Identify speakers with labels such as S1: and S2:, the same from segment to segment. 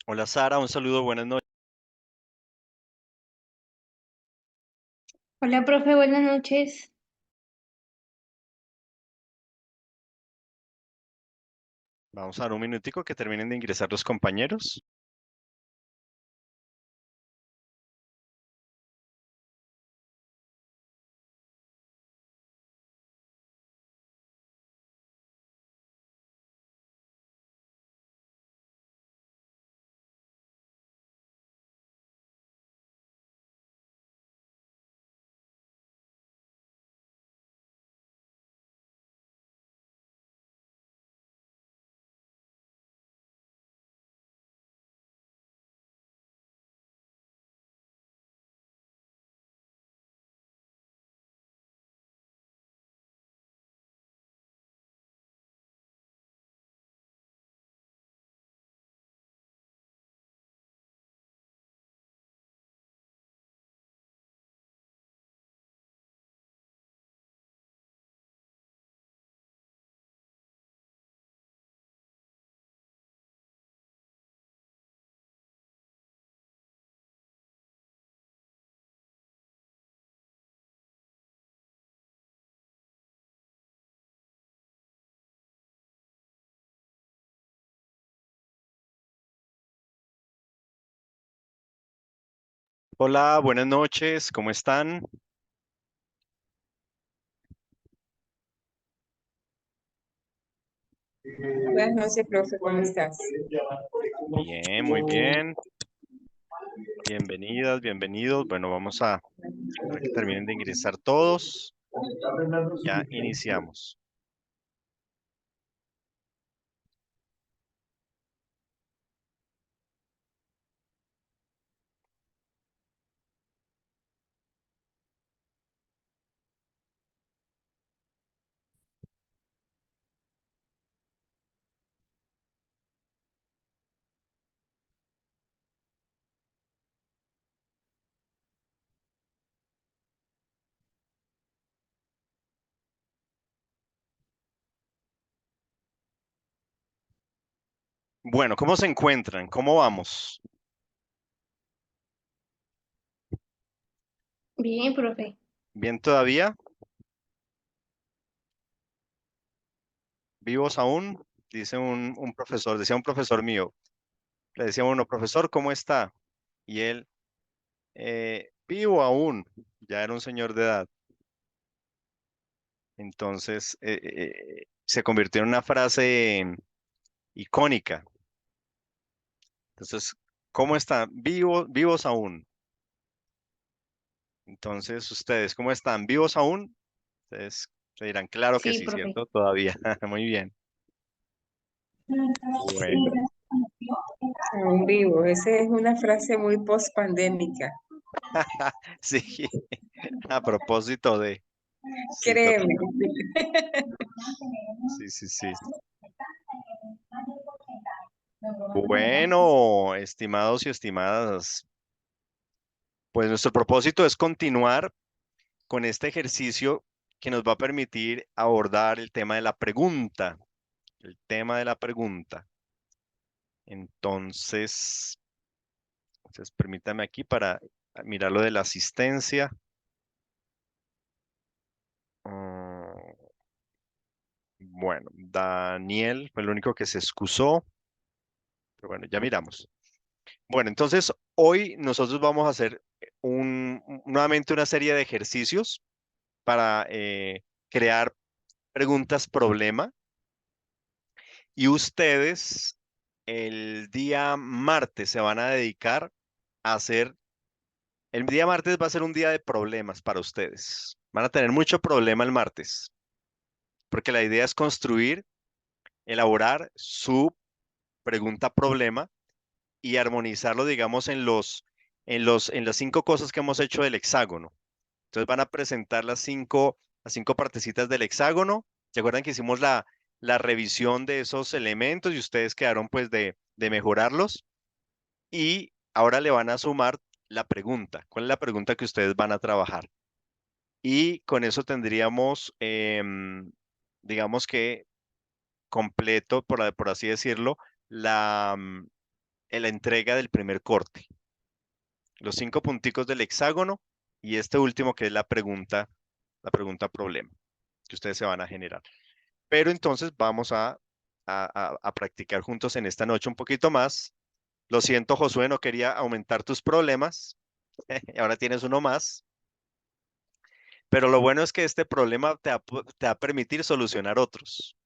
S1: Hola Sara, un saludo, buenas noches.
S2: Hola, profe, buenas noches.
S1: Vamos a dar un minutico que terminen de ingresar los compañeros. Hola, buenas noches, ¿cómo están?
S3: Buenas noches, profe, ¿cómo estás?
S1: Bien, muy bien. Bienvenidas, bienvenidos. Bueno, vamos a esperar que terminen de ingresar todos. Ya iniciamos. Bueno, ¿cómo se encuentran? ¿Cómo vamos?
S2: Bien, profe.
S1: ¿Bien todavía? ¿Vivos aún? Dice un profesor, decía un profesor mío. Le decía a uno, profesor, ¿cómo está? Y él, vivo aún. Ya era un señor de edad. Entonces, se convirtió en una frase icónica. Entonces, ¿cómo están? Vivos aún. Entonces, ustedes, ¿cómo están? ¿Vivos aún? Ustedes se dirán, claro que
S2: Sí,
S1: sí,
S2: profe.
S1: ¿cierto? Todavía. Muy bien. Bueno,
S3: Aún vivo. Esa es una frase muy post-pandémica.
S1: sí. A propósito de, sí,
S3: Créeme.
S1: total. Sí, sí, sí. Bueno, estimados y estimadas, pues nuestro propósito es continuar con este ejercicio que nos va a permitir abordar el tema de la pregunta, el tema de la pregunta. Entonces, permítame aquí para mirar lo de la asistencia. Mm, bueno, Daniel fue el único que se excusó, pero bueno, ya miramos. Bueno, entonces hoy nosotros vamos a hacer nuevamente una serie de ejercicios para crear preguntas problema y ustedes el día martes se van a dedicar a hacer, el día martes va a ser un día de problemas para ustedes. Van a tener mucho problema el martes, porque la idea es construir, elaborar su pregunta problema y armonizarlo, digamos, en las cinco cosas que hemos hecho del hexágono. Entonces van a presentar las cinco partecitas del hexágono. ¿Se acuerdan que hicimos la revisión de esos elementos y ustedes quedaron pues de mejorarlos? Y ahora le van a sumar la pregunta. ¿Cuál es la pregunta que ustedes van a trabajar? Y con eso tendríamos, digamos que completo, por así decirlo, la, la entrega del primer corte. Los 5 punticos del hexágono y este último que es la pregunta problema que ustedes se van a generar. Pero entonces vamos a practicar juntos en esta noche un poquito más. Lo siento, Josué, no quería aumentar tus problemas. Ahora tienes uno más. Pero lo bueno es que este problema te va a permitir solucionar otros,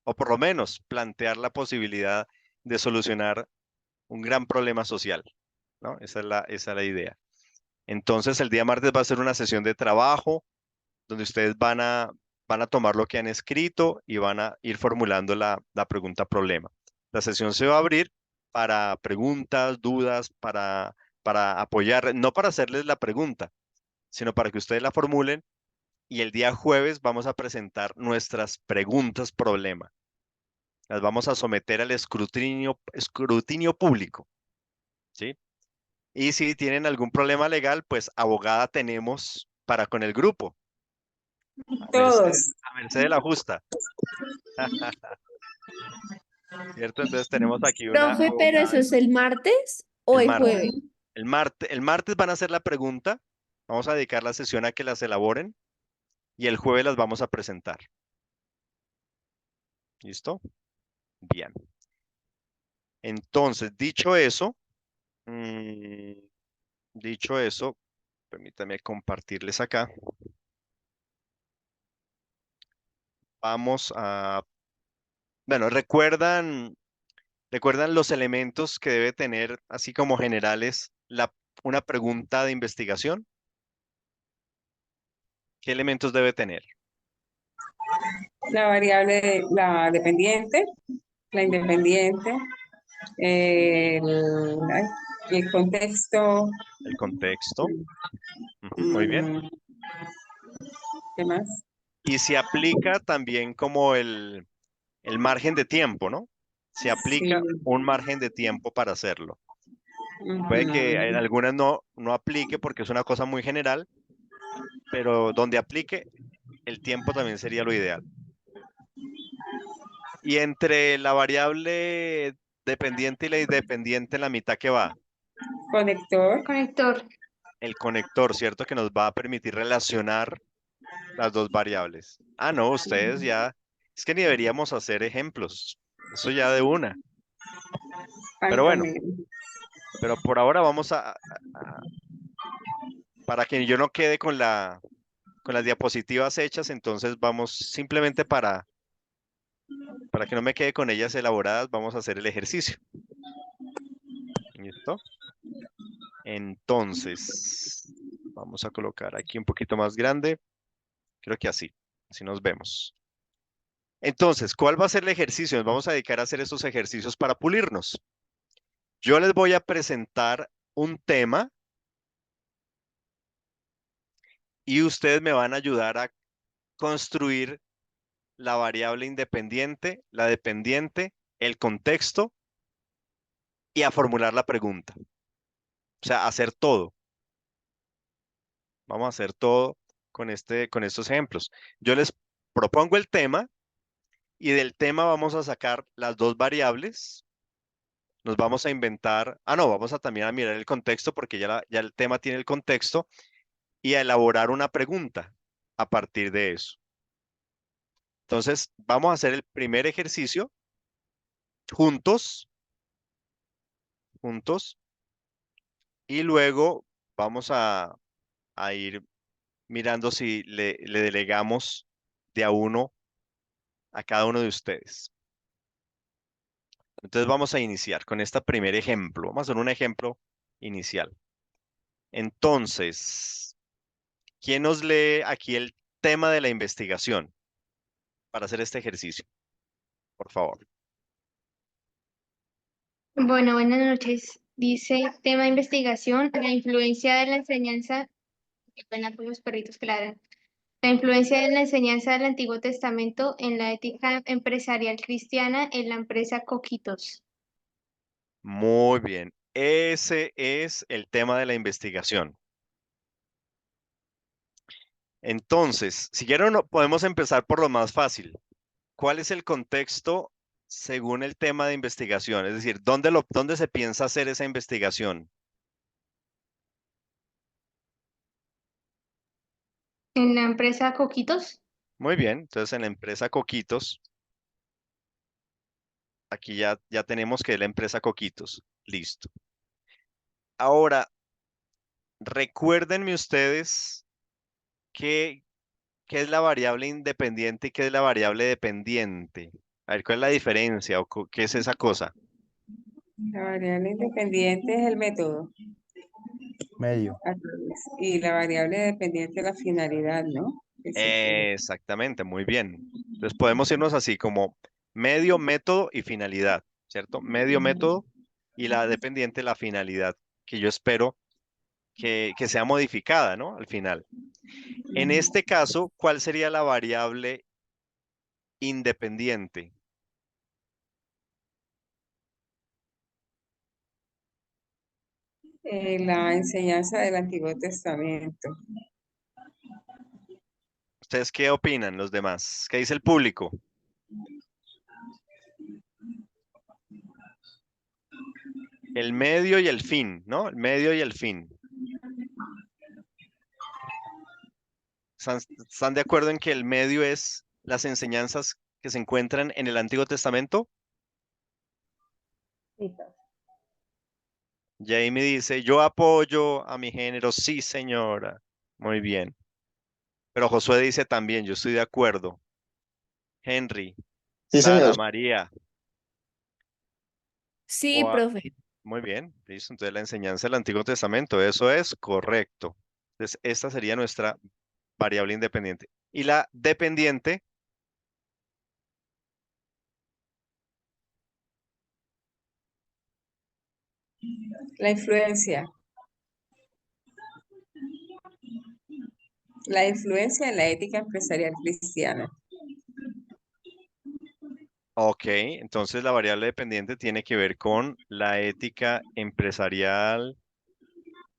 S1: o por lo menos plantear la posibilidad de solucionar un gran problema social, ¿no? Esa es la idea. Entonces, el día martes va a ser una sesión de trabajo donde ustedes van a tomar lo que han escrito y van a ir formulando la pregunta problema. La sesión se va a abrir para preguntas, dudas, para apoyar, no para hacerles la pregunta, sino para que ustedes la formulen y el día jueves vamos a presentar nuestras preguntas problema. Las vamos a someter al escrutinio público, ¿sí? Y si tienen algún problema legal, pues abogada tenemos para con el grupo,
S3: Todos.
S1: a merced de la justa, ¿cierto? Entonces tenemos aquí una
S2: Profe, pero
S1: abogada.
S2: ¿eso es el martes o
S1: El
S2: el
S1: martes.
S2: jueves?
S1: El martes van a hacer la pregunta, vamos a dedicar la sesión a que las elaboren y el jueves las vamos a presentar. ¿Listo? Bien. Entonces, mm, dicho eso, permítame compartirles acá. Vamos a, bueno, ¿recuerdan los elementos que debe tener, así como generales, una pregunta de investigación? ¿Qué elementos debe tener?
S3: La variable, la dependiente, la independiente, ay, el contexto,
S1: El contexto. Ujú, muy bien.
S3: mm, ¿qué más?
S1: Y se aplica también como el margen de tiempo, ¿no? Se
S3: Sí.
S1: aplica un margen de tiempo para hacerlo. Puede que en
S3: Ujú.
S1: algunas no aplique porque es una cosa muy general, pero donde aplique, el tiempo también sería lo ideal. Y entre la variable dependiente y la independiente, la mitad que va,
S3: Conector.
S2: Conector.
S1: el conector, ¿cierto? Que nos va a permitir relacionar las dos variables. Ah, no, ustedes ya, es que ni deberíamos hacer ejemplos. Eso ya de una. Pero bueno,
S3: Pantomima.
S1: pero por ahora vamos para que yo no quede con las diapositivas hechas, entonces vamos simplemente para que no me quede con ellas elaboradas, vamos a hacer el ejercicio. ¿Listo? Entonces, vamos a colocar aquí un poquito más grande. Creo que así nos vemos. Entonces, ¿cuál va a ser el ejercicio? Nos vamos a dedicar a hacer estos ejercicios para pulirnos. Yo les voy a presentar un tema y ustedes me van a ayudar a construir la variable independiente, la dependiente, el contexto y a formular la pregunta. O sea, hacer todo. Vamos a hacer todo con estos ejemplos. Yo les propongo el tema y del tema vamos a sacar las dos variables. Nos vamos a inventar, no, vamos a también a mirar el contexto porque ya el tema tiene el contexto y a elaborar una pregunta a partir de eso. Entonces, vamos a hacer el primer ejercicio juntos, juntos, y luego vamos a ir mirando si le delegamos de a uno a cada uno de ustedes. Entonces vamos a iniciar con este primer ejemplo. Vamos a hacer un ejemplo inicial. Entonces, ¿quién nos lee aquí el tema de la investigación para hacer este ejercicio? Por favor.
S2: Bueno, buenas noches. Dice, tema de investigación, la influencia de la enseñanza, qué pena con los perritos que ladran. La influencia de la enseñanza del Antiguo Testamento en la ética empresarial cristiana en la empresa Coquitos.
S1: Muy bien. Ese es el tema de la investigación. Entonces, si quieren, podemos empezar por lo más fácil. ¿Cuál es el contexto según el tema de investigación, es decir, dónde se piensa hacer esa investigación?
S2: En la empresa Coquitos.
S1: Muy bien, entonces en la empresa Coquitos, aquí ya tenemos que es la empresa Coquitos. Listo. Ahora, recuérdenme ustedes qué, qué es la variable independiente y qué es la variable dependiente. A ver, ¿cuál es la diferencia o qué es esa cosa?
S3: La variable independiente es el método.
S4: Medio.
S3: Y la variable dependiente es la finalidad, ¿no? Que se quiere.
S1: Exactamente, muy bien. Entonces podemos irnos así como medio, método y finalidad, ¿cierto? Medio, método y la dependiente, la finalidad, que yo espero que sea modificada, ¿no? Al final. En este caso, ¿cuál sería la variable independiente?
S3: La enseñanza del Antiguo Testamento.
S1: ¿Ustedes qué opinan los demás? ¿Qué dice el público? El medio y el fin, ¿no? El medio y el fin. ¿Están de acuerdo en que el medio es las enseñanzas que se encuentran en el Antiguo Testamento? Jamie dice, yo apoyo a mi género, sí, señora. Muy bien. Pero Josué dice también, yo estoy de acuerdo. Henry,
S5: Sí, señor.
S1: Sara, María.
S6: Sí,
S1: o a-
S6: profe.
S1: Muy bien, listo. Entonces la enseñanza del Antiguo Testamento, eso es correcto. Entonces esta sería nuestra variable independiente. Y la dependiente,
S3: La influencia. La influencia en la ética empresarial cristiana.
S1: ok, entonces la variable dependiente tiene que ver con la ética empresarial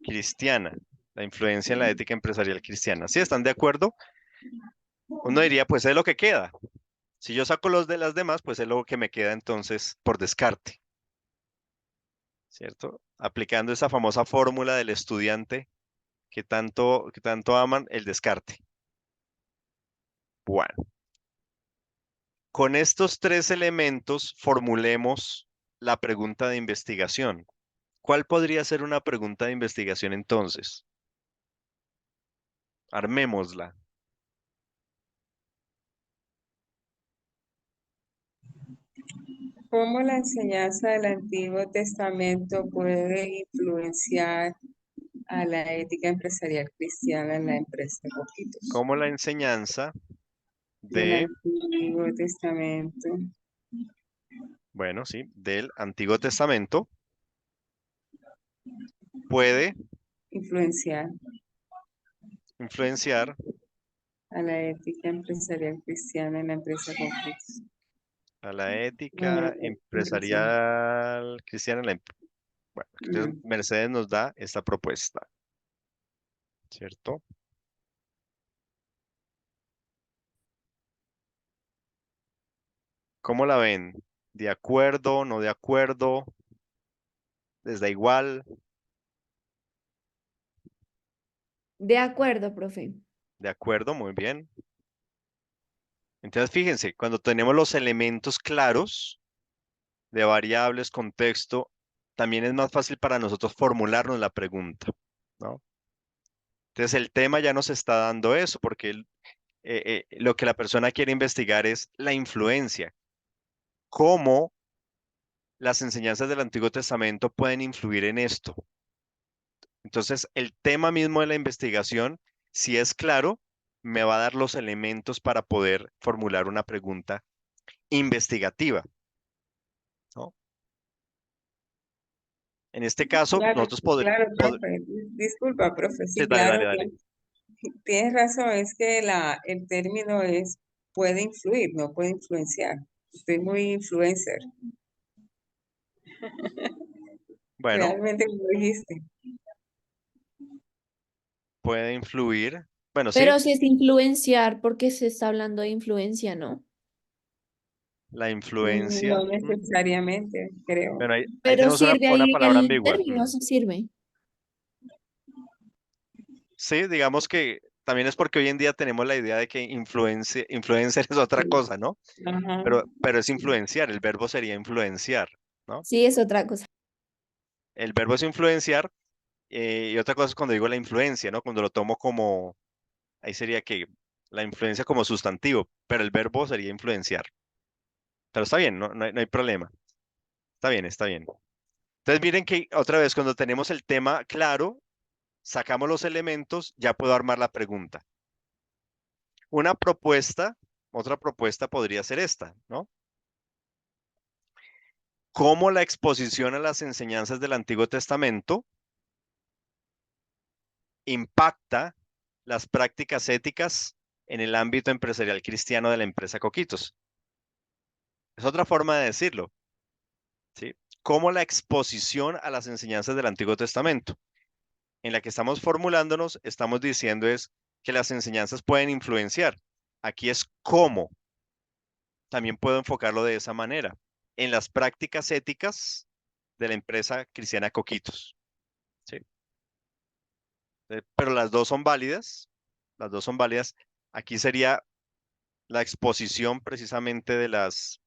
S1: cristiana, la influencia en la ética empresarial cristiana. ¿Sí están de acuerdo? Uno diría, pues es lo que queda. Si yo saco los de las demás, pues es lo que me queda entonces por descarte, ¿cierto? Aplicando esa famosa fórmula del estudiante que tanto aman, el descarte. Bueno, con estos tres elementos formulemos la pregunta de investigación. ¿Cuál podría ser una pregunta de investigación entonces? Armémosla.
S3: ¿Cómo la enseñanza del Antiguo Testamento puede influenciar a la ética empresarial cristiana en la empresa Coquitos?
S1: ¿Cómo la enseñanza
S3: Del
S1: de,
S3: Antiguo Testamento
S1: bueno, sí, del Antiguo Testamento puede
S3: influenciar
S1: influenciar
S3: a la ética empresarial cristiana en la empresa Coquitos?
S1: a la
S3: Bueno,
S1: ética
S3: empresarial.
S1: empresarial cristiana? Bueno, entonces
S3: Mm.
S1: Mercedes nos da esta propuesta, ¿cierto? ¿Cómo la ven? ¿De acuerdo? ¿No de acuerdo? ¿Les da igual?
S6: De acuerdo, profe.
S1: De acuerdo, muy bien. Entonces, fíjense, cuando tenemos los elementos claros de variables, contexto, también es más fácil para nosotros formularnos la pregunta, ¿no? Entonces, el tema ya nos está dando eso, porque lo que la persona quiere investigar es la influencia, cómo las enseñanzas del Antiguo Testamento pueden influir en esto. Entonces, el tema mismo de la investigación, si es claro, me va a dar los elementos para poder formular una pregunta investigativa, ¿no? En este caso,
S3: Claro,
S1: nosotros
S3: claro, profe. Disculpa, profe.
S1: Sí,
S3: Sí,
S1: dale, dale,
S3: claro,
S1: dale.
S3: tienes razón. Es que el término es puede influir, no puede influenciar. Estoy muy influencer,
S1: Bueno,
S3: realmente como dijiste.
S1: puede influir. Bueno, sí,
S6: Pero si es influenciar, porque se está hablando de influencia, ¿no?
S1: La influencia.
S3: No necesariamente, creo.
S1: Bueno, ahí
S6: Pero
S1: tenemos
S6: sirve
S1: una
S6: ahí
S1: palabra
S6: el
S1: ambigua.
S6: término, sí sirve.
S1: Sí, digamos que también es porque hoy en día tenemos la idea de que influencer es otra
S3: Sí.
S1: cosa, ¿no?
S3: Ajá.
S1: Pero es
S3: Sí.
S1: influenciar, el verbo sería influenciar, ¿no?
S6: Sí, es otra cosa.
S1: El verbo es influenciar y otra cosa es cuando digo la influencia, ¿no? Cuando lo tomo como, ahí sería que la influencia como sustantivo, pero el verbo sería influenciar. Pero está bien, no hay problema. Está bien, está bien. Entonces miren que otra vez cuando tenemos el tema claro, sacamos los elementos, ya puedo armar la pregunta. Una propuesta, otra propuesta podría ser esta, ¿no? ¿Cómo la exposición a las enseñanzas del Antiguo Testamento impacta las prácticas éticas en el ámbito empresarial cristiano de la empresa Coquitos? Es otra forma de decirlo, ¿sí? ¿Cómo la exposición a las enseñanzas del Antiguo Testamento? En la que estamos formulándonos, estamos diciendo es que las enseñanzas pueden influenciar. Aquí es cómo. También puedo enfocarlo de esa manera. En las prácticas éticas de la empresa cristiana Coquitos. ¿Sí? Pero las dos son válidas. Las dos son válidas. Aquí sería la exposición precisamente de las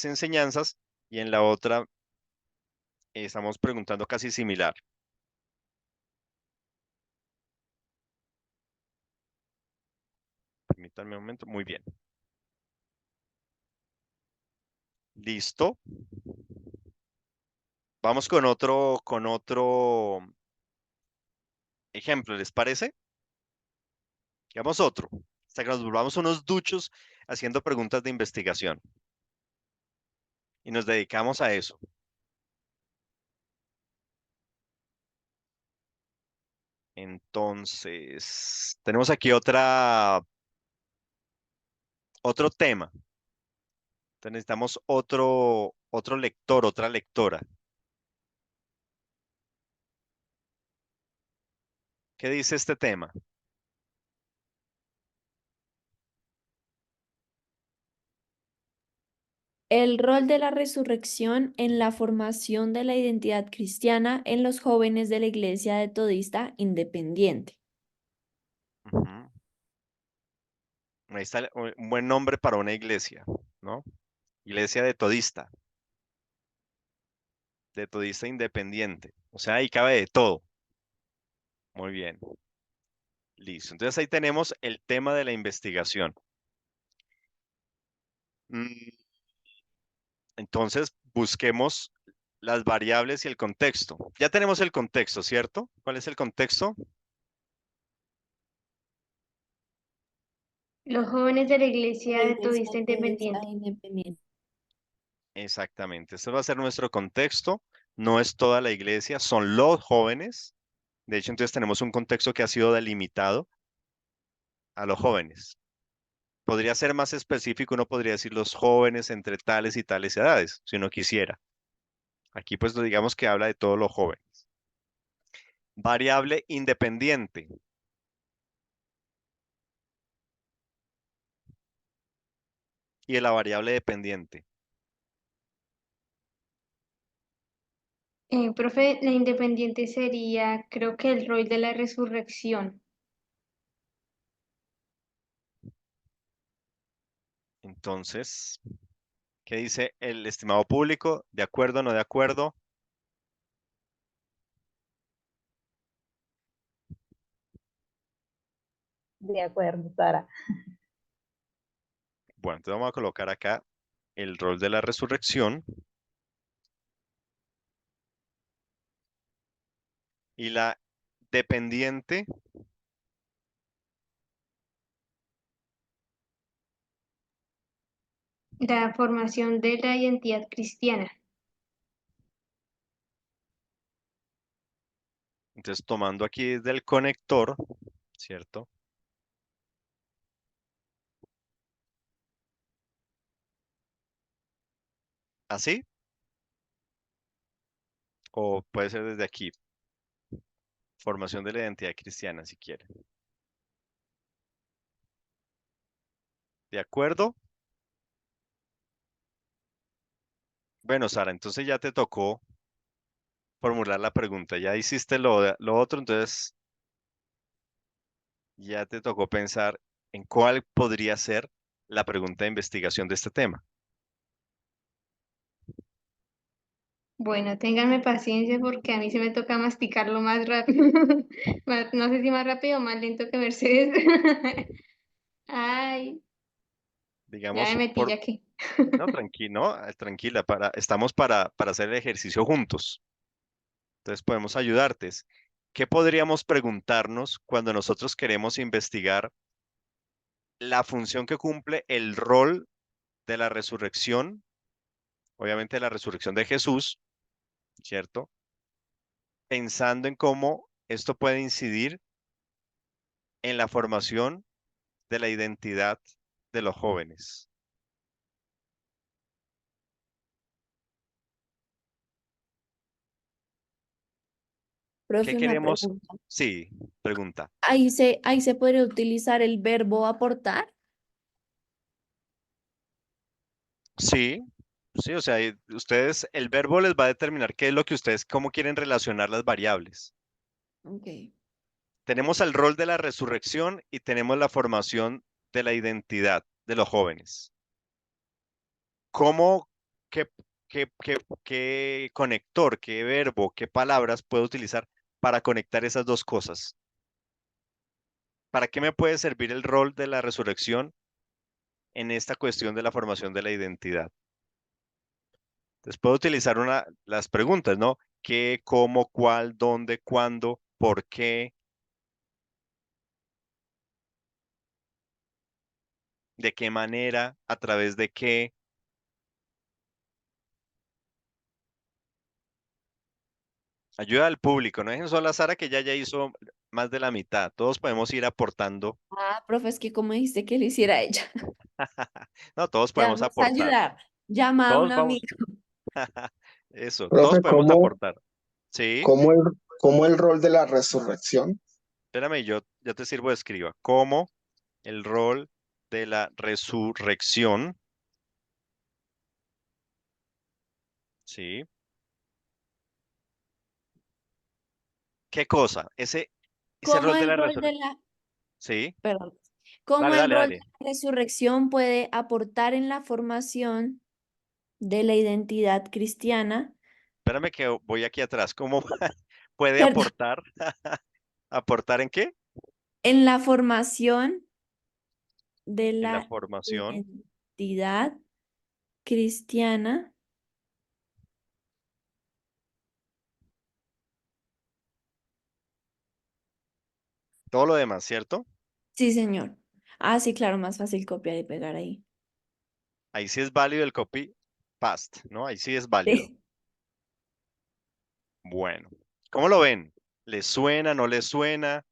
S1: enseñanzas y en la otra estamos preguntando casi similar. Permítanme un momento. Muy bien. Listo. Vamos con otro ejemplo, ¿les parece? Digamos otro. Hasta que nos volvamos unos duchos haciendo preguntas de investigación. Y nos dedicamos a eso. Entonces, tenemos aquí otro tema. Entonces necesitamos otro lector, otra lectora. ¿Qué dice este tema?
S6: El rol de la resurrección en la formación de la identidad cristiana en los jóvenes de la Iglesia Metodista Independiente.
S1: Ujú. Ahí está un buen nombre para una iglesia, ¿no? Iglesia de todista independiente. O sea, ahí cabe de todo. Muy bien. Listo. Entonces ahí tenemos el tema de la investigación. Mm, Entonces busquemos las variables y el contexto. Ya tenemos el contexto, ¿cierto? ¿Cuál es el contexto?
S2: Los jóvenes de la
S6: La
S2: Iglesia
S6: Iglesia
S2: Metodista
S6: Metodista
S2: Independiente.
S6: Independiente.
S1: Exactamente. Este va a ser nuestro contexto. No es toda la iglesia, son los jóvenes. De hecho, entonces tenemos un contexto que ha sido delimitado a los jóvenes. Podría ser más específico, uno podría decir los jóvenes entre tales y tales edades, si uno quisiera. Aquí pues digamos que habla de todos los jóvenes. Variable independiente. Y de la variable dependiente.
S2: Profe, la independiente sería, creo que el rol de la resurrección.
S1: Entonces, ¿qué dice el estimado público? ¿De acuerdo, no de acuerdo?
S5: De acuerdo, Sara.
S1: Bueno, entonces vamos a colocar acá el rol de la resurrección y la dependiente.
S2: La formación de la identidad cristiana.
S1: Entonces, tomando aquí desde el conector, ¿cierto? ¿Así? O puede ser desde aquí, formación de la identidad cristiana, si quieren. ¿De acuerdo? Bueno, Sara, entonces ya te tocó formular la pregunta. Ya hiciste lo otro, entonces ya te tocó pensar en cuál podría ser la pregunta de investigación de este tema.
S2: Bueno, ténganme paciencia porque a mí se me toca masticarlo más rápido. No sé si más rápido o más lento que Mercedes. Ay, ya me
S1: Digamos,
S2: metí ya aquí.
S1: no, tranquilo, tranquila, estamos para hacer el ejercicio juntos. Entonces podemos ayudarte. ¿Qué podríamos preguntarnos cuando nosotros queremos investigar la función que cumple el rol de la resurrección? Obviamente la resurrección de Jesús, ¿cierto? Pensando en cómo esto puede incidir en la formación de la identidad de los jóvenes. ¿Qué
S6: Profe, una
S1: queremos?
S6: pregunta.
S1: Sí, pregunta.
S6: Ahí se podría utilizar el verbo aportar.
S1: Sí, sí, o sea, ustedes, el verbo les va a determinar qué es lo que ustedes, cómo quieren relacionar las variables.
S6: Ok.
S1: Tenemos el rol de la resurrección y tenemos la formación de la identidad de los jóvenes. ¿Cómo, qué, qué conector, qué verbo, qué palabras puedo utilizar para conectar esas dos cosas? ¿Para qué me puede servir el rol de la resurrección en esta cuestión de la formación de la identidad? Entonces puedo utilizar las preguntas, ¿no? ¿Qué, cómo, cuál, dónde, cuándo, por qué, de qué manera, a través de qué? Ayuda al público, no dejen solo a Sara que ya hizo más de la mitad. Todos podemos ir aportando.
S6: Ah, profe, es que como dijiste que lo hiciera ella.
S1: No, todos
S6: Ya
S1: podemos
S6: vamos a
S1: aportar.
S6: ayudar. Llama a
S1: Todos
S6: un
S1: vamos.
S6: amigo.
S1: Eso, todos
S7: Profe,
S1: podemos aportar. Sí,
S7: cómo el rol de la resurrección?
S1: espérame, yo ya te sirvo de escriba. ¿Cómo el rol de la resurrección? Sí. ¿Qué cosa? Ese
S6: ¿Cómo
S1: rol de
S6: el
S1: la
S6: rol de
S1: resurrección.
S6: la,
S1: Sí.
S6: perdón, cómo
S1: Dale,
S6: el
S1: dale,
S6: rol de
S1: dale.
S6: la resurrección puede aportar en la formación de la identidad cristiana?
S1: Espérame que voy aquí atrás. ¿Cómo puede
S6: Perdón,
S1: aportar? ¿Aportar en qué?
S6: en la formación de
S1: En la
S6: la
S1: formación.
S6: identidad cristiana.
S1: Todo lo demás, ¿cierto?
S6: Sí, señor. Ah, sí, claro, más fácil copiar y pegar ahí.
S1: Ahí sí es válido el copy paste, ¿no? Ahí sí es válido.
S6: Sí.
S1: Bueno, ¿cómo lo ven? ¿Les suena, no les suena?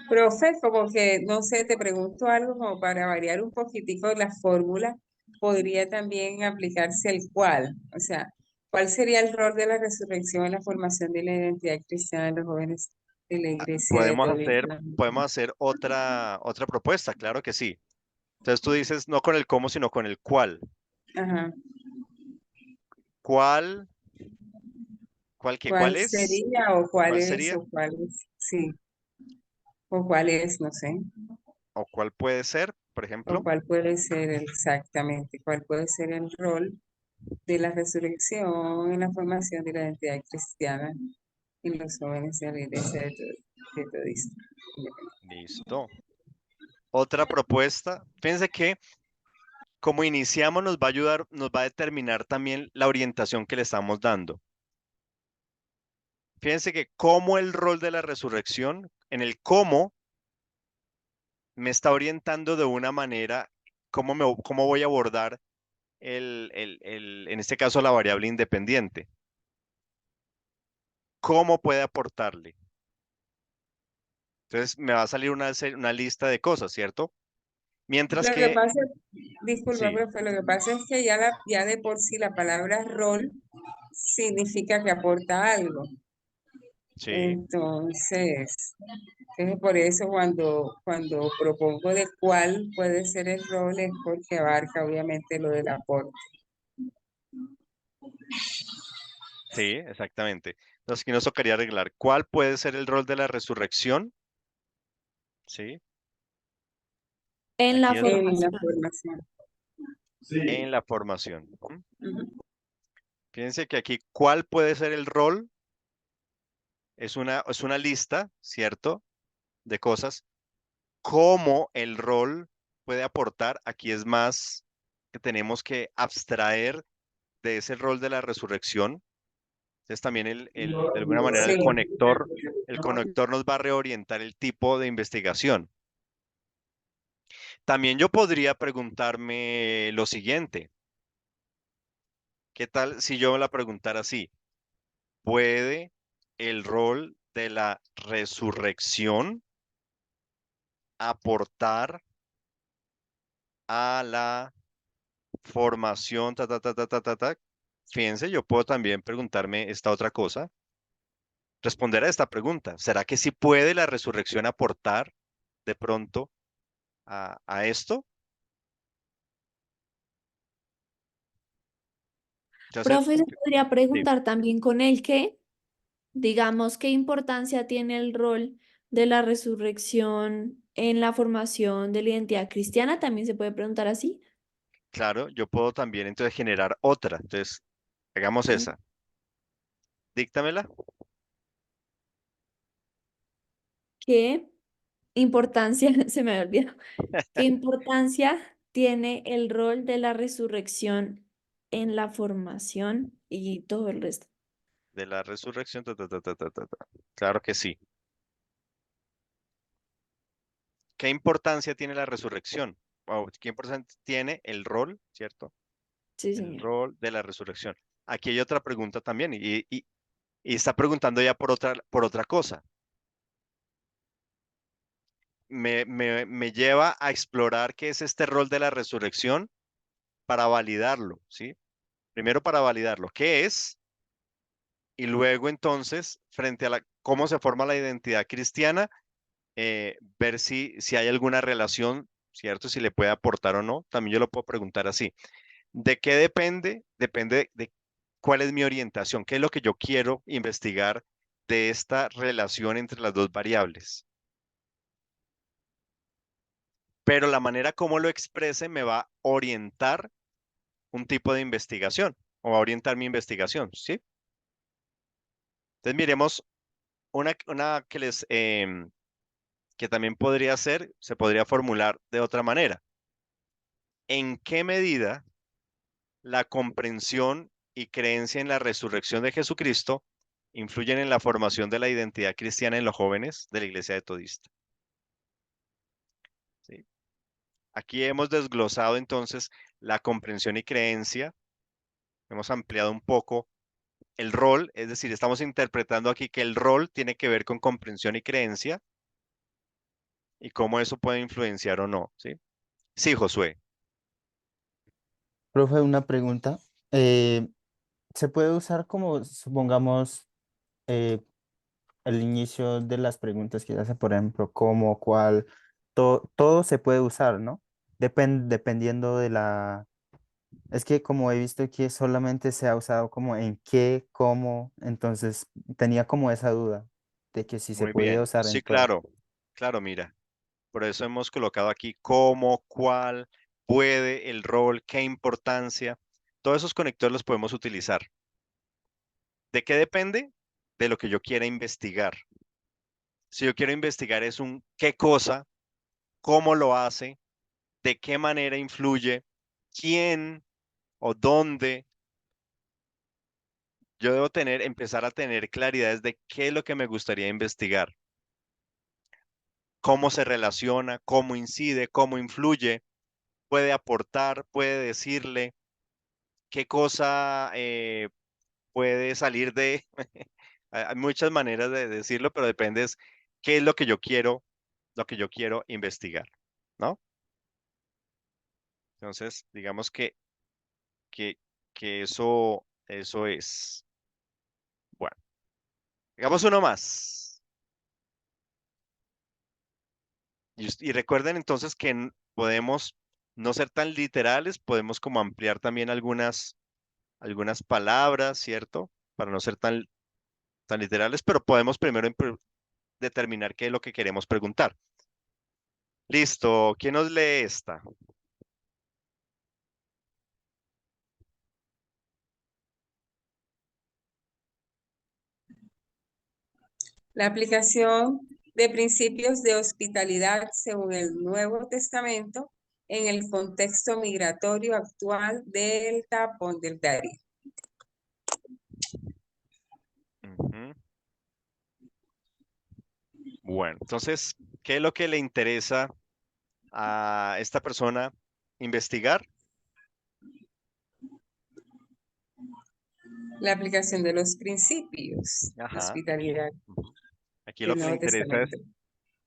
S3: Profe, como que, no sé, te pregunto algo como para variar un poquitico la fórmula, podría también aplicarse el cuál, o sea, ¿cuál sería el rol de la resurrección en la formación de la identidad cristiana de los jóvenes de la iglesia de
S1: Podemos
S3: Tolima?
S1: hacer, podemos hacer otra propuesta, claro que sí. Entonces tú dices no con el cómo, sino con el cuál.
S3: Ajá.
S1: ¿Cuál? ¿Cuál qué? ¿Cuál
S3: ¿Cuál
S1: es?
S3: sería
S1: ¿Cuál sería?
S3: o cuál es? Sí, o cuál es, no sé.
S1: ¿O cuál puede ser, por
S3: O
S1: ejemplo?
S3: cuál puede ser exactamente, cuál puede ser el rol de la resurrección en la formación de la identidad cristiana en los jóvenes de la iglesia de Todista.
S1: Listo. Otra propuesta. Fíjense que como iniciamos nos va a ayudar, nos va a determinar también la orientación que le estamos dando. Fíjense que como el rol de la resurrección, en el cómo me está orientando de una manera, cómo voy a abordar en este caso la variable independiente. ¿Cómo puede aportarle? Entonces me va a salir una lista de cosas, ¿cierto? Mientras
S3: Lo que
S1: que,
S3: pasa, disculpa,
S1: sí,
S3: profe, lo que pasa es que ya de por sí la palabra rol significa que aporta algo.
S1: Sí,
S3: Entonces por eso cuando propongo de cuál puede ser el rol es porque abarca obviamente lo del aporte.
S1: sí, exactamente. Entonces aquí nos tocaría arreglar cuál puede ser el rol de la resurrección. Sí,
S6: En la
S1: aquí es donde,
S3: En la
S6: formación.
S3: formación.
S1: en la formación. Ujú.
S3: Ujú.
S1: Fíjense que aquí cuál puede ser el rol es una lista, ¿cierto? De cosas. Cómo el rol puede aportar, aquí es más que tenemos que abstraer de ese rol de la resurrección. Entonces también de alguna manera
S3: Sí.
S1: el conector nos va a reorientar el tipo de investigación. También yo podría preguntarme lo siguiente, ¿qué tal si yo me la preguntara así? ¿Puede el rol de la resurrección aportar a la formación, ta? Fíjense, yo puedo también preguntarme esta otra cosa, responder a esta pregunta. ¿Será que sí puede la resurrección aportar de pronto a esto? Entonces,
S6: Profe, se podría
S1: sí,
S6: preguntar también con él que, digamos, qué importancia tiene el rol de la resurrección en la formación de la identidad cristiana. También se puede preguntar así.
S1: claro, yo puedo también entonces generar otra. Entonces, hagamos
S6: Sí.
S1: esa. Díctamela.
S6: ¿Qué importancia, se me había olvidado, qué importancia tiene el rol de la resurrección en la formación y todo el resto?
S1: De la resurrección, Claro que sí. ¿Qué importancia tiene la resurrección? O ¿qué importancia tiene el rol, cierto?
S6: Sí,
S1: El
S6: señor.
S1: rol de la resurrección. Aquí hay otra pregunta también y está preguntando ya por otra cosa. Me lleva a explorar qué es este rol de la resurrección para validarlo, ¿sí? Primero para validarlo, ¿qué es? Y luego entonces, frente a cómo se forma la identidad cristiana, ver si hay alguna relación, ¿cierto? Si le puede aportar o no. También yo lo puedo preguntar así. ¿De qué depende? Depende de cuál es mi orientación, qué es lo que yo quiero investigar de esta relación entre las dos variables. Pero la manera como lo exprese me va a orientar un tipo de investigación o va a orientar mi investigación, ¿sí? Entonces miremos una que también podría ser, se podría formular de otra manera. ¿En qué medida la comprensión y creencia en la resurrección de Jesucristo influyen en la formación de la identidad cristiana en los jóvenes de la Iglesia de Todista? ¿Sí? Aquí hemos desglosado entonces la comprensión y creencia, hemos ampliado un poco el rol, es decir, estamos interpretando aquí que el rol tiene que ver con comprensión y creencia y cómo eso puede influenciar o no, ¿sí? Sí, Josué,
S4: Profe, una pregunta. ¿Se puede usar como, supongamos, eh, el inicio de las preguntas que hace, por ejemplo, cómo, cuál, todo se puede usar, ¿no? Dependiendo de la... Es que como he visto que solamente se ha usado como en qué, cómo, entonces tenía como esa duda de que si se
S1: muy
S4: podía
S1: bien.
S4: usar en
S1: Sí,
S4: todo.
S1: claro, claro, mira. Por eso hemos colocado aquí cómo, cuál, puede, el rol, qué importancia. Todos esos conectores los podemos utilizar. ¿De qué depende? De lo que yo quiera investigar. Si yo quiero investigar es un qué cosa, cómo lo hace, de qué manera influye, quién o dónde, yo debo empezar a tener claridades de qué es lo que me gustaría investigar, cómo se relaciona, cómo incide, cómo influye, puede aportar, puede decirle, qué cosa puede salir de... Hay muchas maneras de decirlo, pero depende es qué es lo que yo quiero investigar, ¿no? Entonces, digamos que, que eso es. Bueno. Hagamos uno más. Y recuerden entonces que podemos no ser tan literales, podemos como ampliar también algunas palabras, ¿cierto? Para no ser tan literales, pero podemos primero determinar qué es lo que queremos preguntar. Listo, ¿quién nos lee esta?
S3: La aplicación de principios de hospitalidad según el Nuevo Testamento en el contexto migratorio actual del tapón del Darién.
S1: Ujú. Bueno, entonces, ¿qué es lo que le interesa a esta persona investigar?
S3: La aplicación de los principios de
S1: Ajá,
S3: hospitalidad
S1: ujú. Aquí lo
S3: del
S1: que le
S3: Nuevo
S1: interesa es
S3: Testamento.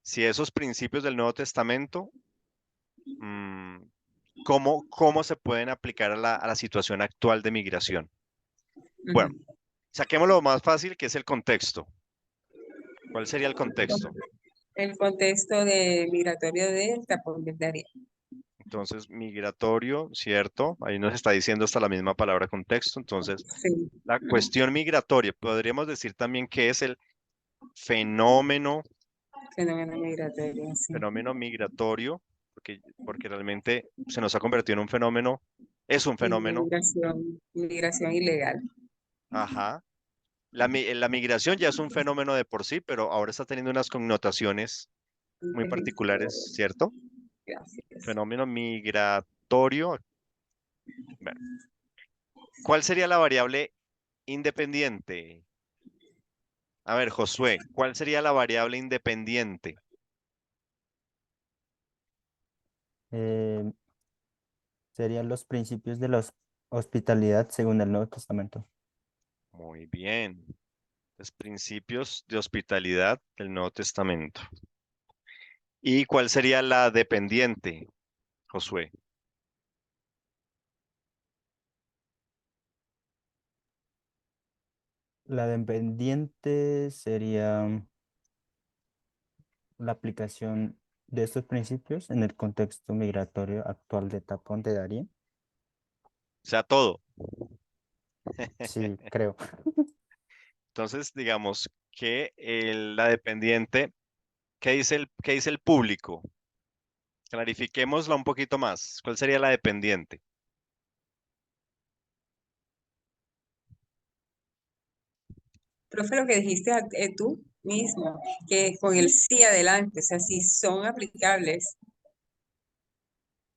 S1: si esos principios del Nuevo Testamento, mm, cómo se pueden aplicar a la situación actual de migración. Bueno,
S3: Ujú.
S1: saquemos lo más fácil, que es el contexto. ¿Cuál sería el contexto?
S3: El contexto de migratorio del tapón del Darién.
S1: Entonces, migratorio, ¿cierto? Ahí nos está diciendo hasta la misma palabra contexto. Entonces,
S3: Sí,
S1: la cuestión migratoria, podríamos decir también que es el fenómeno,
S3: fenómeno migratorio, sí.
S1: fenómeno migratorio, porque realmente se nos ha convertido en un fenómeno, es un fenómeno,
S3: Migración ilegal.
S1: ajá. La migración ya es un fenómeno de por sí, pero ahora está teniendo unas connotaciones muy particulares, ¿cierto?
S3: Gracias.
S1: Fenómeno migratorio. Bueno, ¿cuál sería la variable independiente? A ver, Josué, ¿cuál sería la variable independiente?
S4: Eh, Serían los principios de la hospitalidad según el Nuevo Testamento.
S1: Muy bien. Los principios de hospitalidad del Nuevo Testamento. ¿Y cuál sería la dependiente, Josué?
S4: La dependiente sería la aplicación de estos principios en el contexto migratorio actual de Tapón de Darién.
S1: O sea, todo.
S4: Sí, creo.
S1: Entonces, digamos que la dependiente, qué dice el público? Clarifiquémosla un poquito más. ¿Cuál sería la dependiente?
S3: Profe, lo que dijiste tú mismo, que con el sí adelante, o sea, si son aplicables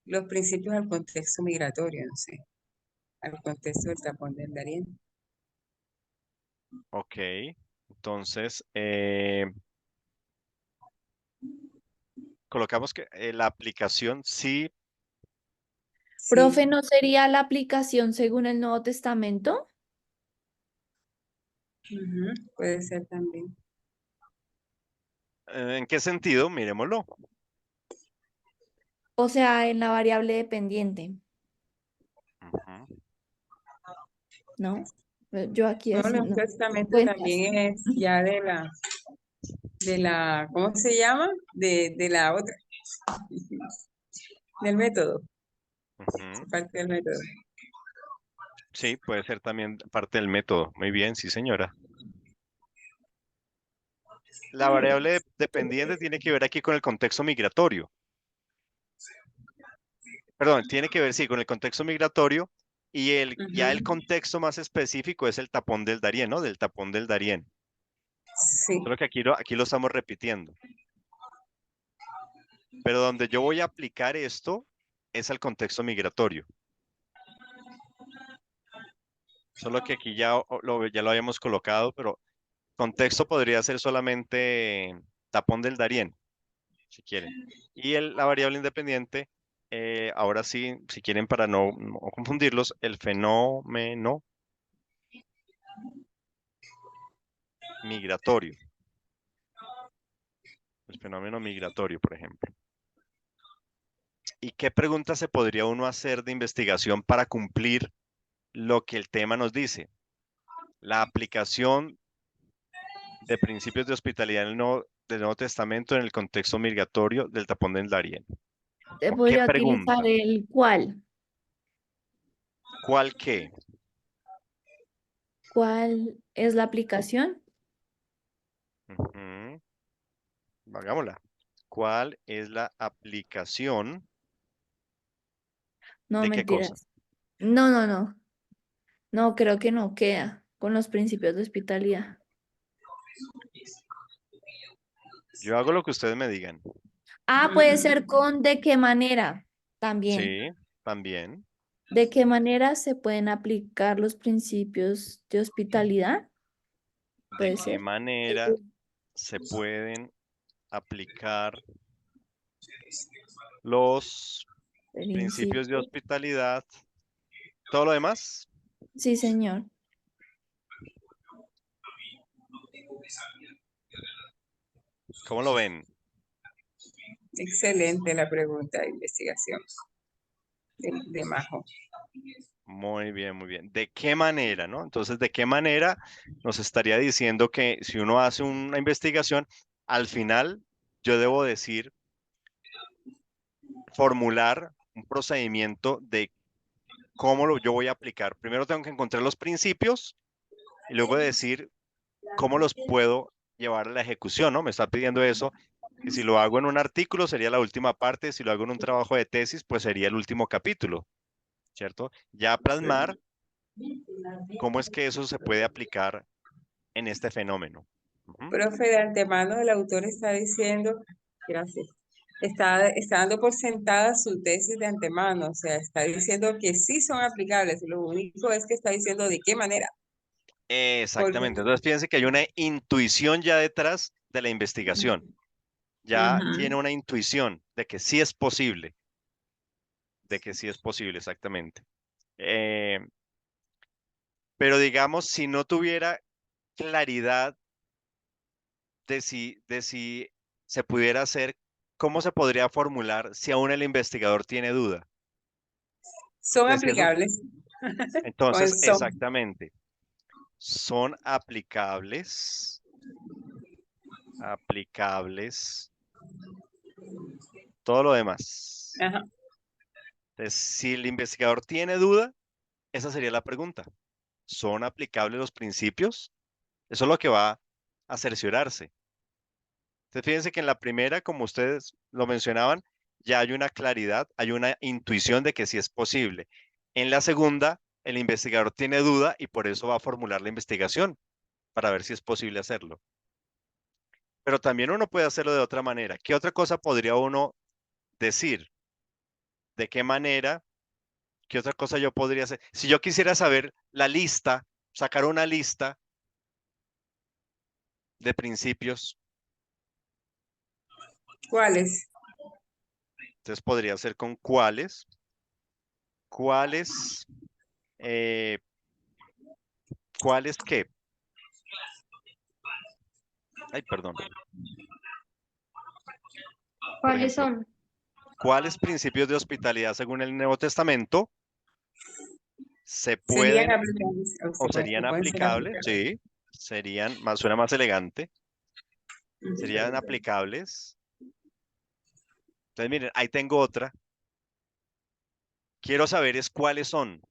S3: los principios al contexto migratorio, no sé, al contexto del tapón del Darién.
S1: Ok. Entonces, colocamos que la aplicación sí.
S3: Sí,
S6: Profe, ¿no sería la aplicación según el Nuevo Testamento?
S3: puede ser también.
S1: ¿En qué sentido? Miremoslo.
S6: O sea, en la variable dependiente,
S1: Ujú.
S6: ¿no? Yo aquí
S3: No, el Nuevo
S6: haciendo
S3: Testamento
S6: cuentas.
S3: también es ya de la, ¿cómo se llama? De la otra, del método,
S1: Ujú.
S3: parte del método.
S1: Sí, puede ser también parte del método. Muy bien, sí, señora. La variable dependiente tiene que ver aquí con el contexto migratorio. Perdón, tiene que ver, sí, con el contexto migratorio y ya el
S3: Ujú.
S1: contexto más específico es el tapón del Darién, ¿no? Del tapón del Darién.
S3: Sí,
S1: Solo que aquí lo estamos repitiendo. Pero donde yo voy a aplicar esto es al contexto migratorio. Solo que aquí ya lo habíamos colocado, pero contexto podría ser solamente tapón del Darién, si quieren. Y la variable independiente, ahora sí, si quieren para no confundirlos, el fenómeno migratorio. El fenómeno migratorio, por ejemplo. ¿Y qué preguntas se podría uno hacer de investigación para cumplir lo que el tema nos dice? La aplicación de principios de hospitalidad del Nuevo Testamento en el contexto migratorio del tapón del Darién.
S6: Te
S1: ¿O qué
S6: podría utilizar
S1: pregunta?
S6: el cuál.
S1: ¿Cuál qué?
S6: ¿Cuál es la aplicación?
S1: Ujú. Hagámosla. ¿Cuál es la aplicación
S6: No,
S1: de qué cosa?
S6: mentiras. No, no, no. No, creo que no queda con los principios de hospitalidad.
S1: Yo hago lo que ustedes me digan.
S6: Ah, puede ser con de qué manera también.
S1: Sí, también.
S6: ¿De qué manera se pueden aplicar los principios de hospitalidad?
S1: ¿De
S6: Puede
S1: qué
S6: ser.
S1: manera se pueden aplicar los principios de
S6: Principio.
S1: hospitalidad? ¿Todo lo demás?
S6: Sí, señor.
S1: ¿Cómo lo ven?
S3: Excelente la pregunta de investigación de Majo.
S1: Muy bien, muy bien. ¿De qué manera, no? Entonces, ¿de qué manera nos estaría diciendo que si uno hace una investigación, al final yo debo decir, formular un procedimiento de cómo yo voy a aplicar? Primero tengo que encontrar los principios y luego decir cómo los puedo llevar a la ejecución, ¿no? Me está pidiendo eso. Y si lo hago en un artículo, sería la última parte. Si lo hago en un trabajo de tesis, pues sería el último capítulo, ¿cierto? Ya plasmar cómo es que eso se puede aplicar en este fenómeno. Ujú.
S3: Profe, de antemano el autor está diciendo, gracias, está dando por sentada su tesis de antemano, o sea, está diciendo que sí son aplicables, lo único es que está diciendo de qué manera. Porque,
S1: Exactamente. Entonces, fíjense que hay una intuición ya detrás de la investigación. Ya tiene
S3: Ujú.
S1: una intuición de que sí es posible, de que sí es posible, exactamente. Eh, pero digamos, si no tuviera claridad de si se pudiera hacer, ¿cómo se podría formular si aún el investigador tiene duda?
S3: Son
S1: De si eso,
S3: aplicables con el
S1: entonces,
S3: son.
S1: exactamente, son aplicables, todo lo demás.
S3: Ajá.
S1: Entonces, si el investigador tiene duda, esa sería la pregunta. ¿Son aplicables los principios? Eso es lo que va a cerciorarse. Entonces, fíjense que en la primera, como ustedes lo mencionaban, ya hay una claridad, hay una intuición de que sí es posible. En la segunda, el investigador tiene duda y por eso va a formular la investigación para ver si es posible hacerlo. Pero también uno puede hacerlo de otra manera. ¿Qué otra cosa podría uno decir? ¿De qué manera? ¿Qué otra cosa yo podría hacer? Si yo quisiera saber la lista, sacar una lista de principios,
S3: ¿Cuáles?
S1: entonces podría ser con cuáles, eh, cuáles qué. Ay, perdón. Por
S2: ¿Cuáles
S1: ejemplo,
S2: son?
S1: ¿cuáles principios de hospitalidad según el Nuevo Testamento se
S3: Serían
S1: pueden
S3: aplicables,
S1: o serían
S3: o pueden ser
S1: aplicables?
S3: aplicables.
S1: Sí, suena más elegante, serían
S3: Ujú.
S1: aplicables. Entonces, miren, ahí tengo otra. Quiero saber es cuáles son.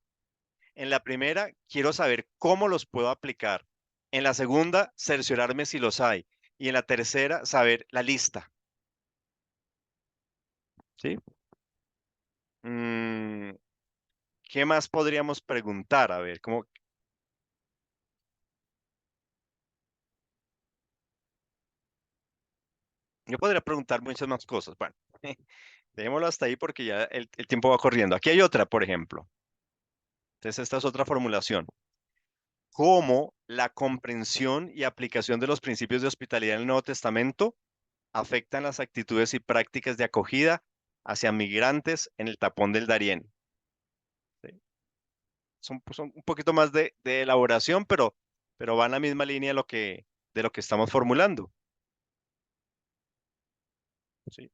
S1: En la primera, quiero saber cómo los puedo aplicar. En la segunda, cerciorarme si los hay. Y en la tercera, saber la lista. ¿Sí? Mm, ¿Qué más podríamos preguntar? A ver, yo podría preguntar muchas más cosas. Bueno, dejémoslo hasta ahí porque ya el tiempo va corriendo. Aquí hay otra, por ejemplo. Entonces, esta es otra formulación. ¿Cómo la comprensión y aplicación de los principios de hospitalidad en el Nuevo Testamento afectan las actitudes y prácticas de acogida hacia migrantes en el tapón del Darién? ¿Sí? Son un poquito más de elaboración, pero va en la misma línea de lo que estamos formulando. ¿Sí?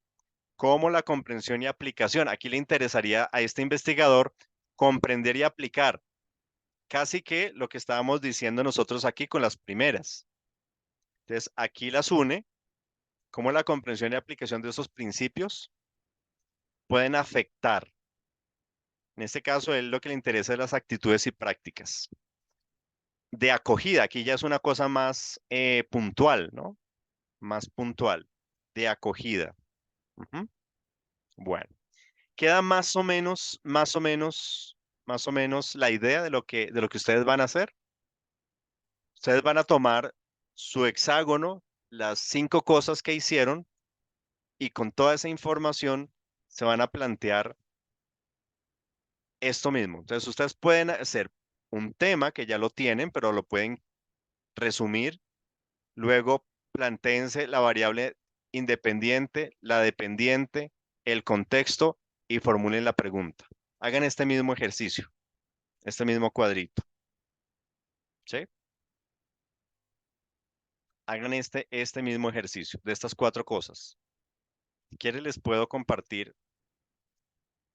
S1: ¿Cómo la comprensión y aplicación? Aquí le interesaría a este investigador comprender y aplicar casi que lo que estábamos diciendo nosotros aquí con las primeras. Entonces, aquí las une, cómo la comprensión y aplicación de esos principios pueden afectar. En este caso, a él lo que le interesa es las actitudes y prácticas. De acogida, aquí ya es una cosa más puntual, ¿no? Más puntual. De acogida. Ujú. Bueno, queda más o menos la idea de lo que ustedes van a hacer. Ustedes van a tomar su hexágono, las 5 cosas que hicieron, y con toda esa información se van a plantear esto mismo. Entonces, ustedes pueden hacer un tema que ya lo tienen, pero lo pueden resumir. Luego, plantéense la variable independiente, la dependiente, el contexto y formulen la pregunta. Hagan este mismo ejercicio, este mismo cuadrito. ¿Sí? Hagan este mismo ejercicio de estas 4 cosas. Si quieren, les puedo compartir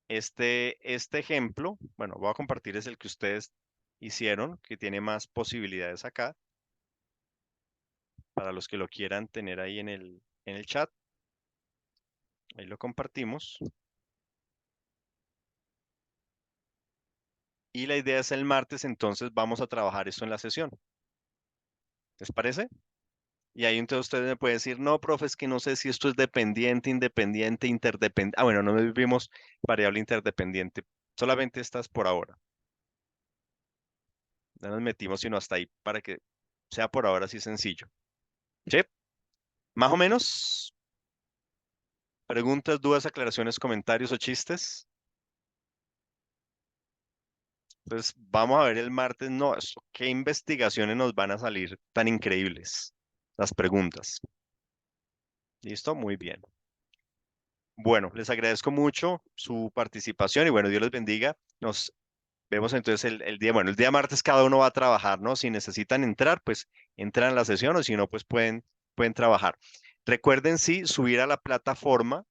S1: este ejemplo. Bueno, voy a compartir es el que ustedes hicieron, que tiene más posibilidades acá, para los que lo quieran tener ahí en el chat. Ahí lo compartimos. Y la idea es el martes, entonces vamos a trabajar esto en la sesión. ¿Les parece? Y ahí entonces ustedes me pueden decir, no, profe, es que no sé si esto es dependiente, independiente, interdependiente. Ah, bueno, no vimos variable interdependiente. Solamente estas por ahora. No nos metimos sino hasta ahí para que sea por ahora así sencillo. ¿Sí? Más o menos. ¿Preguntas, dudas, aclaraciones, comentarios o chistes? Entonces, vamos a ver el martes. No, ¿qué investigaciones nos van a salir tan increíbles? Las preguntas. ¿Listo? Muy bien. Bueno, les agradezco mucho su participación y bueno, Dios les bendiga. Nos vemos entonces el día, bueno, el día martes cada uno va a trabajar, ¿no? Si necesitan entrar, pues entran a la sesión o si no, pues pueden trabajar. Recuerden, sí, subir a la plataforma.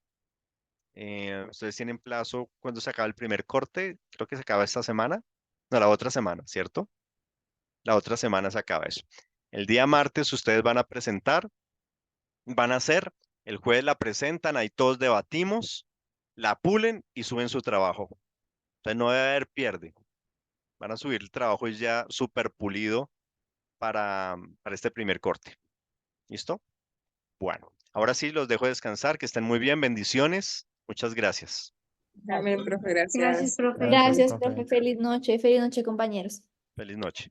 S1: Ustedes tienen plazo cuando se acaba el primer corte, creo que se acaba esta semana. No, la otra semana, ¿cierto? La otra semana se acaba eso. El día martes ustedes van a presentar, van a hacer, el jueves la presentan, ahí todos debatimos, la pulen y suben su trabajo. Entonces no debe haber pierde. Van a subir el trabajo ya súper pulido para este primer corte. ¿Listo? Bueno, ahora sí los dejo descansar, que estén muy bien, bendiciones. Muchas gracias.
S3: Amén, profe,
S2: Gracias,
S3: gracias.
S2: profe.
S6: Gracias,
S4: profe.
S6: profe. Feliz noche, compañeros.
S1: Feliz noche.